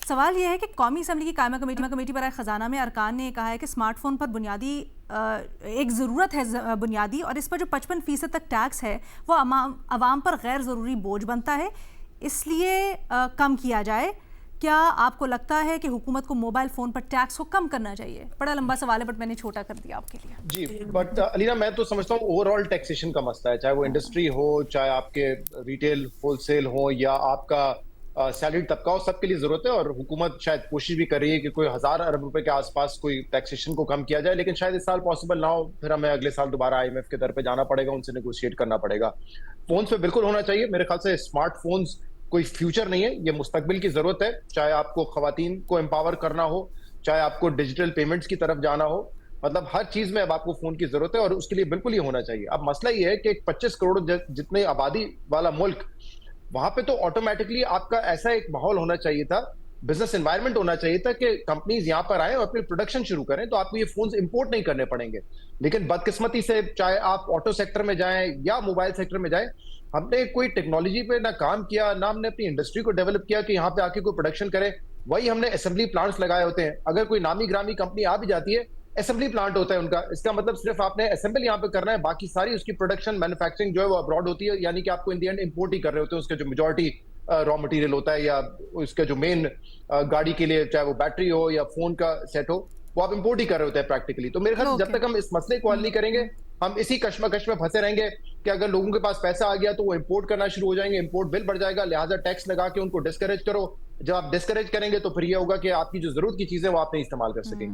सवाल यह है कि कौमी असम्बली की कायमा कमेटी बराए ख़जाना में अरकान ने कहा है कि स्मार्टफोन पर बुनियादी एक ज़रूरत है बुनियादी, और इस पर जो 55% तक टैक्स है वो आवाम पर गैर ज़रूरी बोझ बनता है, इसलिए कम किया जाए। क्या आपको लगता है कि हुकूमत को मोबाइल फ़ोन पर टैक्स को कम करना चाहिए? बड़ा लंबा सवाल है बट मैंने छोटा कर दिया आपके लिए। जी, बट अलीना, मैं तो समझता हूँ ओवरऑल टैक्सेशन का मसला है, चाहे वो इंडस्ट्री हो, चाहे आपके रिटेल होलसेल हो, या आपका सैलरीड तबका हो, सबके लिए जरूरत है। और हुकूमत शायद कोशिश भी कर रही है कि कोई 1000 अरब रुपए के आसपास कोई टैक्सेशन को कम किया जाए, लेकिन शायद इस साल पॉसिबल ना हो। फिर हमें अगले साल दोबारा IMF के दर पे जाना पड़ेगा, उनसे नेगोशिएट करना पड़ेगा। फोन्स पे बिल्कुल होना चाहिए। मेरे ख्याल से स्मार्टफोन्स कोई फ्यूचर नहीं है, ये मुस्तकबिल की जरूरत है। चाहे आपको खवातीन को एम्पावर करना हो, चाहे आपको डिजिटल पेमेंट्स की तरफ जाना हो, मतलब हर चीज में अब आपको फोन की जरूरत है, और उसके लिए बिल्कुल ये होना चाहिए। अब मसला ये है कि 25 करोड़ जितने आबादी वाला मुल्क, वहां पे तो ऑटोमेटिकली आपका ऐसा एक माहौल होना चाहिए था, बिजनेस एनवायरनमेंट होना चाहिए था कि कंपनीज यहां पर आए और अपनी प्रोडक्शन शुरू करें, तो आपको ये फोन्स इंपोर्ट नहीं करने पड़ेंगे। लेकिन बदकिस्मती से, चाहे आप ऑटो सेक्टर में जाएं या मोबाइल सेक्टर में जाएं, हमने कोई टेक्नोलॉजी पे ना काम किया, ना हमने अपनी इंडस्ट्री को डेवलप किया कि यहाँ पे आके कोई प्रोडक्शन करे। वही हमने असेंबली प्लांट्स लगाए होते हैं। अगर कोई नामी ग्रामी कंपनी आ भी जाती है, असेंबली प्लांट होता है उनका। इसका मतलब सिर्फ आपने असेंबल यहाँ पे करना है, बाकी सारी उसकी प्रोडक्शन मैन्युफैक्चरिंग जो है वो अब्रॉड होती है। यानी कि आपको इन दी एंड इंपोर्ट ही कर रहे होते हैं उसके जो मेजॉरिटी रॉ मटेरियल होता है, या उसका जो मेन गाड़ी के लिए, चाहे वो बैटरी हो या फोन का सेट हो, वो आप इंपोर्ट ही कर रहे होते हैं प्रैक्टिकली। तो मेरे ख्याल से जब ओके। तक हम इस मसले को हल नहीं करेंगे, हम इसी कश्मकश में फंसे रहेंगे कि अगर लोगों के पास पैसा आ गया तो वो इंपोर्ट करना शुरू हो जाएंगे, इंपोर्ट बिल बढ़ जाएगा, लिहाजा टैक्स लगा के उनको डिस्करेज करो। जब आप डिस्करेज करेंगे तो फिर ये होगा कि आपकी जो जरूरत की चीजें वो आप नहीं इस्तेमाल कर सकेंगे।